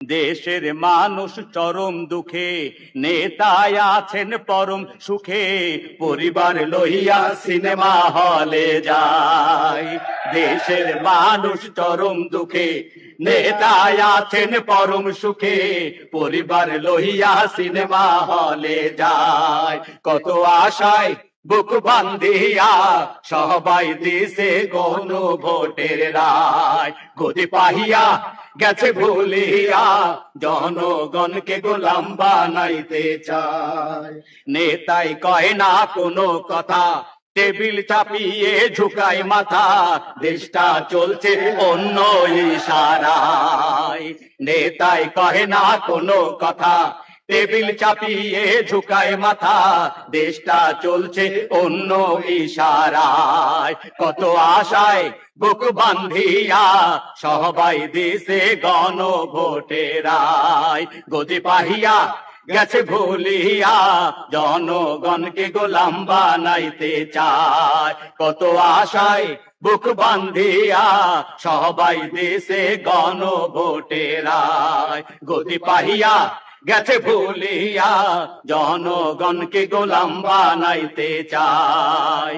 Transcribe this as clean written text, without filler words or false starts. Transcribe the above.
দেশের মানুষ চরম দুঃখে, নেতায় আছেন পরম সুখে, পরিবার লইয়া সিনেমা হলে যায়। দেশের মানুষ চরম দুঃখে, নেতায় আছেন পরম সুখে, পরিবার লইয়া সিনেমা হলে যায়। কত আশায় বুক বান্ধিয়া সবাই দিছে গণভোটের রায়, গদি পাহিয়া গেছে ভুলিয়া জনগণকে গোলাম বানাইতে চায়। নেতাই কয় না কোনো কথা, টেবিল চাপিয়ে ঝুঁকায় মাথা, দেশটা চলছে অন্য ইশারায়। নেতাই কয় না কোনো কথা, টেবিল চাপিয়ে ঝুঁকায় মাথা, দেশটা চলছে অন্য ইশারায়। কত আশায় বুক বান্ধিয়া সবাই দিছে গণভোটের রায়, গদি পাহিয়া গেছে ভুলিয়া জনগণকে গোলাম বানাইতে চায়। কত আশায় বুক বান্ধিয়া সবাই দিছে গণভোটের রায়, গদি পাহিয়া গেছে ভুলিয়া জনগণকে গোলাম বানাইতে চায়।